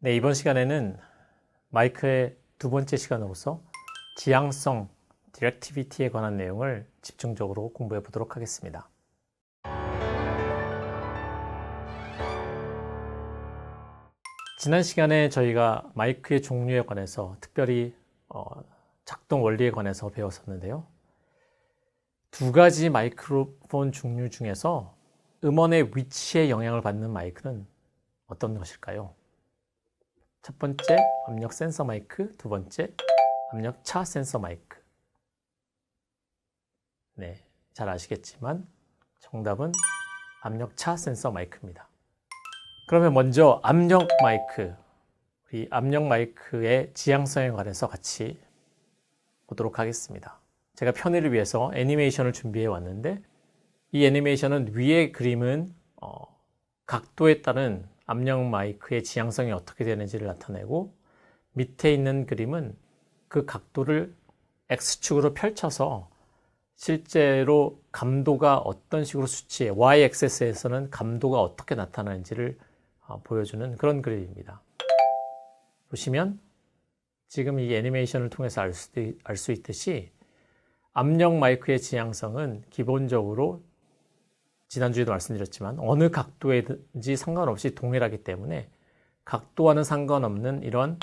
네, 이번 시간에는 마이크의 두 번째 시간으로서 지향성, 디렉티비티에 관한 내용을 집중적으로 공부해 보도록 하겠습니다. 지난 시간에 저희가 마이크의 종류에 관해서 특별히 작동 원리에 관해서 배웠었는데요. 두 가지 마이크로폰 종류 중에서 음원의 위치에 영향을 받는 마이크는 어떤 것일까요? 첫 번째, 압력 센서 마이크, 두 번째, 압력차 센서 마이크. 네, 잘 아시겠지만 정답은 압력차 센서 마이크입니다. 그러면 먼저 압력 마이크, 우리 압력 마이크의 지향성에 관해서 같이 보도록 하겠습니다. 제가 편의를 위해서 애니메이션을 준비해 왔는데 이 애니메이션은 위의 그림은 각도에 따른 압력 마이크의 지향성이 어떻게 되는지를 나타내고 밑에 있는 그림은 그 각도를 X축으로 펼쳐서 실제로 감도가 어떤 식으로 수치해 Y-액세스에서는 감도가 어떻게 나타나는지를 보여주는 그런 그림입니다. 보시면 지금 이 애니메이션을 통해서 알 수 있듯이 압력 마이크의 지향성은 기본적으로 지난주에도 말씀드렸지만 어느 각도에든지 상관없이 동일하기 때문에 각도와는 상관없는 이런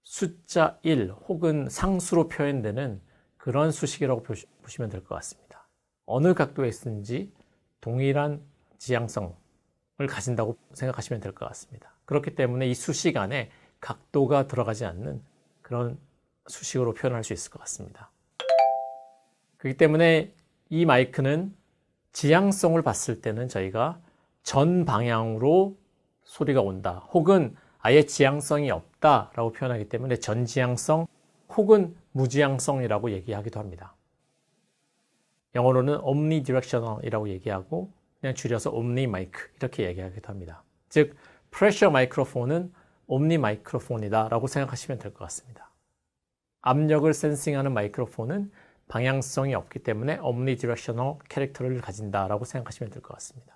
숫자 1 혹은 상수로 표현되는 그런 수식이라고 보시면 될 것 같습니다. 어느 각도에 있든지 동일한 지향성을 가진다고 생각하시면 될 것 같습니다. 그렇기 때문에 이 수식 안에 각도가 들어가지 않는 그런 수식으로 표현할 수 있을 것 같습니다. 그렇기 때문에 이 마이크는 지향성을 봤을 때는 저희가 전 방향으로 소리가 온다 혹은 아예 지향성이 없다라고 표현하기 때문에 전지향성 혹은 무지향성이라고 얘기하기도 합니다. 영어로는 omnidirectional이라고 얘기하고 그냥 줄여서 omni 마이크 이렇게 얘기하기도 합니다. 즉 프레셔 마이크로폰은 omni 마이크로폰이다 라고 생각하시면 될 것 같습니다. 압력을 센싱하는 마이크로폰은 방향성이 없기 때문에 omnidirectional 캐릭터를 가진다라고 생각하시면 될 것 같습니다.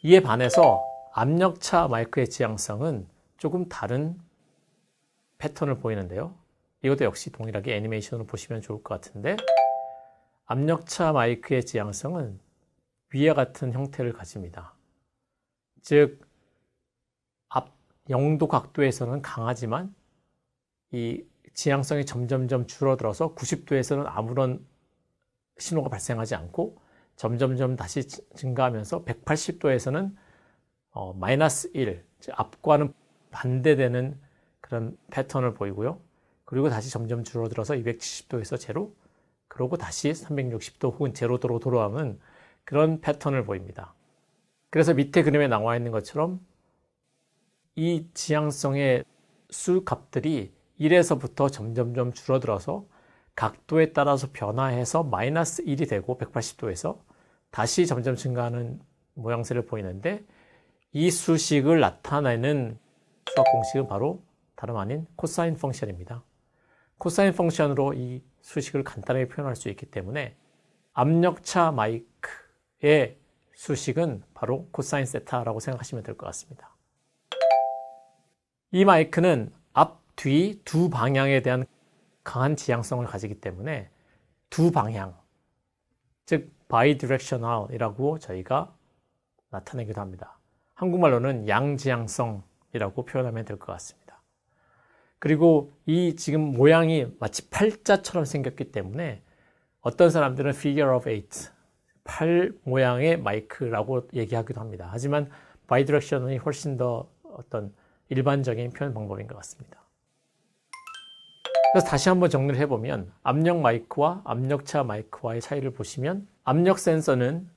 이에 반해서 압력차 마이크의 지향성은 조금 다른 패턴을 보이는데요. 이것도 역시 동일하게 애니메이션으로 보시면 좋을 것 같은데 압력차 마이크의 지향성은 위와 같은 형태를 가집니다. 즉 앞 0도 각도에서는 강하지만 이 지향성이 점점점 줄어들어서 90도에서는 아무런 신호가 발생하지 않고 점점점 다시 증가하면서 180도에서는 마이너스 1, 즉 앞과는 반대되는 그런 패턴을 보이고요. 그리고 다시 점점 줄어들어서 270도에서 제로, 그러고 다시 360도 혹은 제로도로 돌아오는 그런 패턴을 보입니다. 그래서 밑에 그림에 나와 있는 것처럼 이 지향성의 수 값들이 1에서부터 점점점 줄어들어서 각도에 따라서 변화해서 마이너스 1이 되고 180도에서 다시 점점 증가하는 모양새를 보이는데 이 수식을 나타내는 수학 공식은 바로 다름 아닌 코사인 펑션입니다. 코사인 펑션으로 이 수식을 간단하게 표현할 수 있기 때문에 압력차 마이크의 수식은 바로 코사인 세타라고 생각하시면 될 것 같습니다. 이 마이크는 앞, 뒤 두 방향에 대한 강한 지향성을 가지기 때문에 두 방향, 즉 bidirectional이라고 저희가 나타내기도 합니다. 한국말로는 양지향성이라고 표현하면 될 것 같습니다. 그리고 이 지금 모양이 마치 팔자처럼 생겼기 때문에 어떤 사람들은 figure of 8, 8 모양의 마이크라고 얘기하기도 합니다. 하지만 bidirectional이 훨씬 더 어떤 일반적인 표현 방법인 것 같습니다. 그래서 다시 한번 정리를 해보면 압력 마이크와 압력차 마이크와의 차이를 보시면 압력 센서는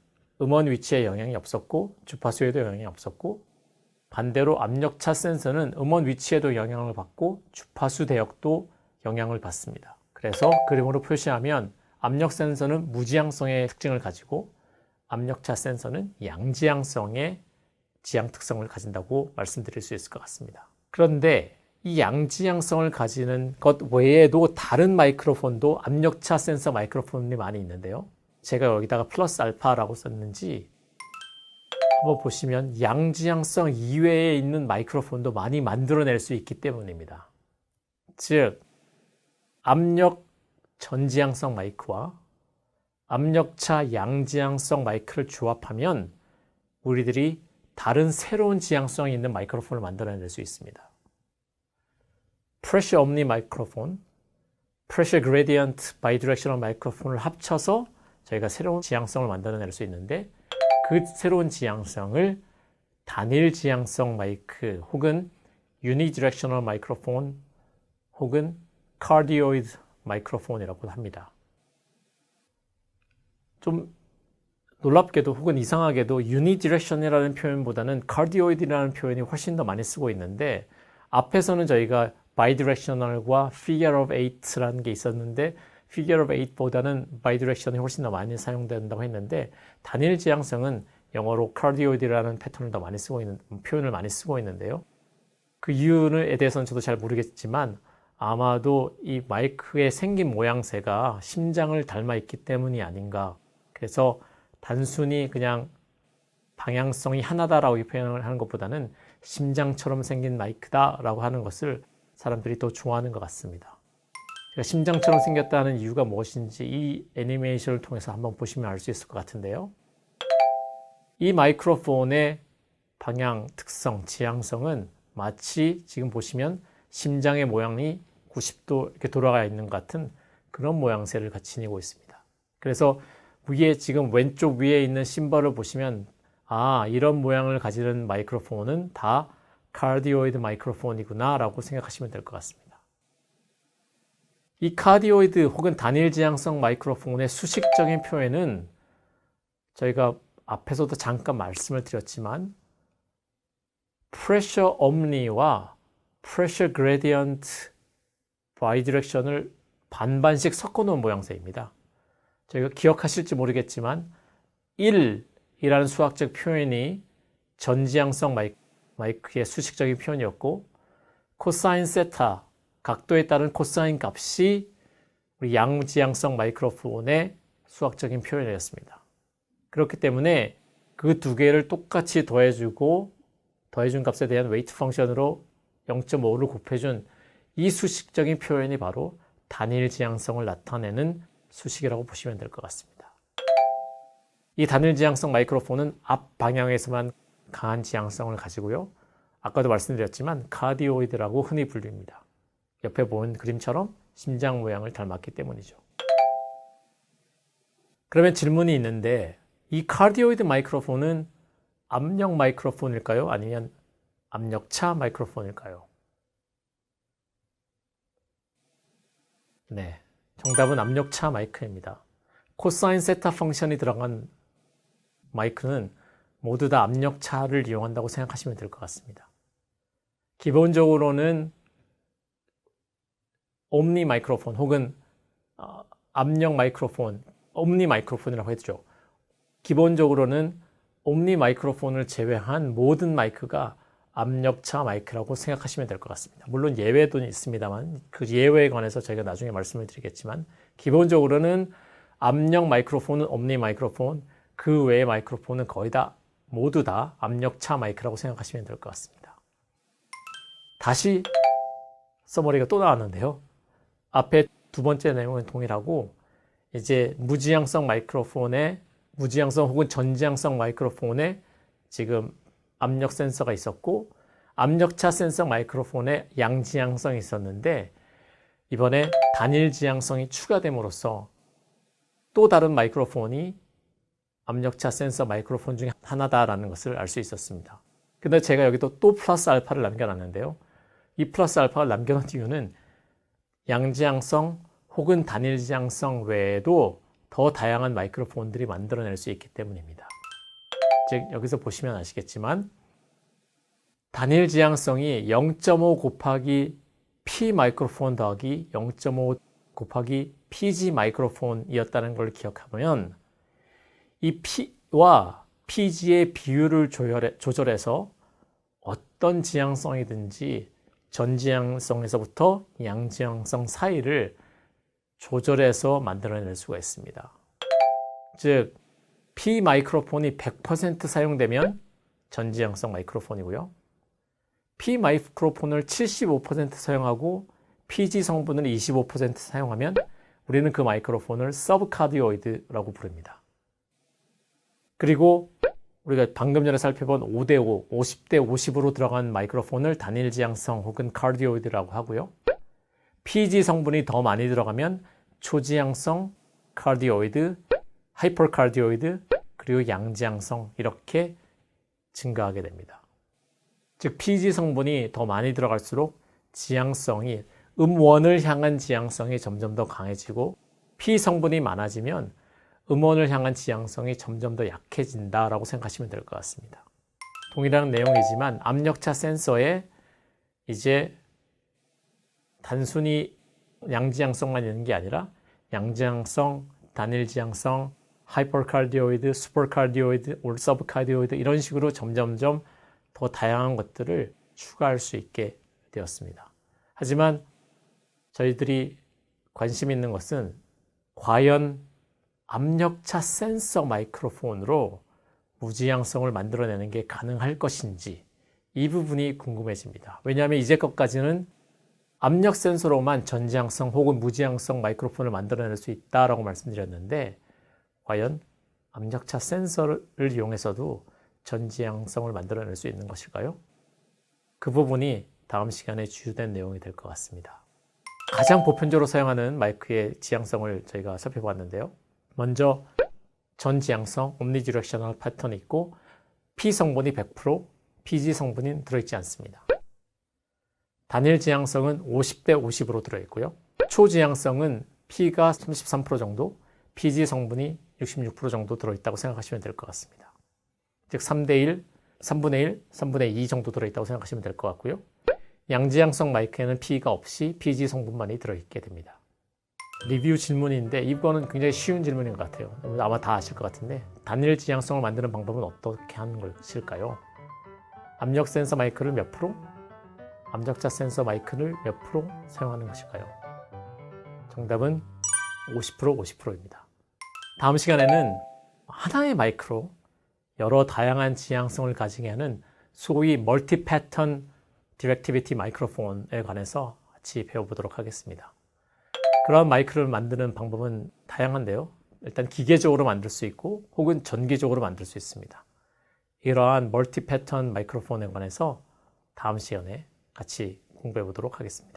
음원 위치에 영향이 없었고 주파수에도 영향이 없었고 반대로 압력차 센서는 음원 위치에도 영향을 받고 주파수 대역도 영향을 받습니다. 그래서 그림으로 표시하면 압력 센서는 무지향성의 특징을 가지고 압력차 센서는 양지향성의 지향 특성을 가진다고 말씀드릴 수 있을 것 같습니다. 그런데 이 양지향성을 가지는 것 외에도 다른 마이크로폰도 압력차 센서 마이크로폰이 많이 있는데요. 제가 여기다가 플러스 알파라고 썼는지 한번 보시면 양지향성 이외에 있는 마이크로폰도 많이 만들어낼 수 있기 때문입니다. 즉, 압력 전지향성 마이크와 압력차 양지향성 마이크를 조합하면 우리들이 다른 새로운 지향성이 있는 마이크로폰을 만들어낼 수 있습니다. Pressure Omni 마이크로폰, Pressure Gradient Bidirectional 마이크로폰을 합쳐서 저희가 새로운 지향성을 만들어낼 수 있는데 그 새로운 지향성을 단일 지향성 마이크 혹은 Unidirectional 마이크로폰 혹은 Cardioid 마이크로폰이라고 합니다. 좀 놀랍게도 혹은 이상하게도 Unidirection이라는 표현보다는 Cardioid이라는 표현이 훨씬 더 많이 쓰고 있는데 앞에서는 저희가 Bidirectional과 Figure of Eight라는 게 있었는데 Figure of Eight보다는 Bidirection이 훨씬 더 많이 사용된다고 했는데 단일 지향성은 영어로 Cardioid이라는 패턴을 더 많이 쓰고 있는 표현을 많이 쓰고 있는데요. 그 이유에 대해서는 저도 잘 모르겠지만 아마도 이 마이크의 생긴 모양새가 심장을 닮아 있기 때문이 아닌가. 그래서 단순히 그냥 방향성이 하나다라고 표현을 하는 것보다는 심장처럼 생긴 마이크다라고 하는 것을 사람들이 더 좋아하는 것 같습니다. 제가 심장처럼 생겼다는 이유가 무엇인지 이 애니메이션을 통해서 한번 보시면 알 수 있을 것 같은데요. 이 마이크로폰의 방향, 특성, 지향성은 마치 지금 보시면 심장의 모양이 90도 이렇게 돌아가 있는 것 같은 그런 모양새를 지니고 있습니다. 그래서 위에 지금 왼쪽 위에 있는 심벌을 보시면 이런 모양을 가지는 마이크로폰은 다 카디오이드 마이크로폰이구나 라고 생각하시면 될 것 같습니다. 이 카디오이드 혹은 단일 지향성 마이크로폰의 수식적인 표현은 저희가 앞에서도 잠깐 말씀을 드렸지만 Pressure Omni와 Pressure Gradient Bidirection을 반반씩 섞어놓은 모양새입니다. 저희가 기억하실지 모르겠지만 1이라는 수학적 표현이 전지향성 마이크의 수식적인 표현이었고 코사인 세타, 각도에 따른 코사인 값이 우리 양지향성 마이크로폰의 수학적인 표현이었습니다. 그렇기 때문에 그 두 개를 똑같이 더해준 값에 대한 웨이트 펑션으로 0.5를 곱해준 이 수식적인 표현이 바로 단일 지향성을 나타내는 수식이라고 보시면 될 것 같습니다. 이 단일 지향성 마이크로폰은 앞 방향에서만 강한 지향성을 가지고요. 아까도 말씀드렸지만 카디오이드라고 흔히 불립니다. 옆에 보는 그림처럼 심장 모양을 닮았기 때문이죠. 그러면 질문이 있는데 이 카디오이드 마이크로폰은 압력 마이크로폰일까요? 아니면 압력차 마이크로폰일까요? 네, 정답은 압력차 마이크입니다. 코사인 세타 펑션이 들어간 마이크는 모두 다 압력차를 이용한다고 생각하시면 될 것 같습니다. 기본적으로는 옴니 마이크로폰 혹은 압력 마이크로폰, 옴니 마이크로폰이라고 했죠. 기본적으로는 옴니 마이크로폰을 제외한 모든 마이크가 압력차 마이크라고 생각하시면 될 것 같습니다. 물론 예외도 있습니다만 그 예외에 관해서 저희가 나중에 말씀을 드리겠지만 기본적으로는 압력 마이크로폰은 옴니 마이크로폰, 그 외의 마이크로폰은 거의 다 모두 다 압력차 마이크라고 생각하시면 될 것 같습니다. 다시 서머리가 또 나왔는데요. 앞에 두 번째 내용은 동일하고 이제 무지향성 혹은 전지향성 마이크로폰에 지금 압력 센서가 있었고 압력차 센서 마이크로폰에 양지향성이 있었는데 이번에 단일 지향성이 추가됨으로써 또 다른 마이크로폰이 압력차 센서 마이크로폰 중에 하나다라는 것을 알 수 있었습니다. 근데 제가 여기도 또 플러스 알파를 남겨놨는데요. 이 플러스 알파를 남겨놓은 이유는 양지향성 혹은 단일 지향성 외에도 더 다양한 마이크로폰들이 만들어낼 수 있기 때문입니다. 즉 여기서 보시면 아시겠지만 단일 지향성이 0.5 곱하기 P 마이크로폰 더하기 0.5 곱하기 PG 마이크로폰이었다는 걸 기억하면 이 P와 PG의 비율을 조절해서 어떤 지향성이든지 전지향성에서부터 양지향성 사이를 조절해서 만들어낼 수가 있습니다. 즉 P 마이크로폰이 100% 사용되면 전지향성 마이크로폰이고요. P 마이크로폰을 75% 사용하고 PG 성분을 25% 사용하면 우리는 그 마이크로폰을 서브카디오이드라고 부릅니다. 그리고 우리가 방금 전에 살펴본 5대5, 50대 50으로 들어간 마이크로폰을 단일지향성 혹은 카디오이드라고 하고요. PG 성분이 더 많이 들어가면 초지향성 카디오이드, 하이퍼카디오이드, 그리고 양지향성 이렇게 증가하게 됩니다. 즉 PG 성분이 더 많이 들어갈수록 지향성이 음원을 향한 지향성이 점점 더 강해지고 P 성분이 많아지면 음원을 향한 지향성이 점점 더 약해진다라고 생각하시면 될 것 같습니다. 동일한 내용이지만 압력차 센서에 이제 단순히 양지향성만 있는 게 아니라 양지향성, 단일지향성, 하이퍼카디오이드, 슈퍼카디오이드, 올 서브카디오이드 이런 식으로 점점점 더 다양한 것들을 추가할 수 있게 되었습니다. 하지만 저희들이 관심 있는 것은 과연 압력차 센서 마이크로폰으로 무지향성을 만들어내는 게 가능할 것인지 이 부분이 궁금해집니다. 왜냐하면 이제껏까지는 압력 센서로만 전지향성 혹은 무지향성 마이크로폰을 만들어낼 수 있다라고 말씀드렸는데 과연 압력차 센서를 이용해서도 전지향성을 만들어낼 수 있는 것일까요? 그 부분이 다음 시간에 주된 내용이 될 것 같습니다. 가장 보편적으로 사용하는 마이크의 지향성을 저희가 살펴봤는데요. 먼저 전지향성, 옴니디렉셔널 패턴이 있고 P 성분이 100%, PG 성분이 들어있지 않습니다. 단일 지향성은 50대 50으로 들어있고요. 초지향성은 P가 33% 정도, PG 성분이 66% 정도 들어있다고 생각하시면 될 것 같습니다. 즉 3대1, 3분의 1, 3분의 2 정도 들어있다고 생각하시면 될 것 같고요. 양지향성 마이크에는 P가 없이 PG 성분만이 들어있게 됩니다. 리뷰 질문인데 이거는 굉장히 쉬운 질문인 것 같아요. 아마 다 아실 것 같은데 단일 지향성을 만드는 방법은 어떻게 하는 것일까요? 압력 센서 마이크를 몇 프로? 압력차 센서 마이크를 몇 프로 사용하는 것일까요? 정답은 50%, 50%입니다. 다음 시간에는 하나의 마이크로 여러 다양한 지향성을 가지게 하는 소위 멀티 패턴 디렉티비티 마이크로폰에 관해서 같이 배워보도록 하겠습니다. 그런 마이크를 만드는 방법은 다양한데요. 일단 기계적으로 만들 수 있고 혹은 전기적으로 만들 수 있습니다. 이러한 멀티 패턴 마이크로폰에 관해서 다음 시간에 같이 공부해 보도록 하겠습니다.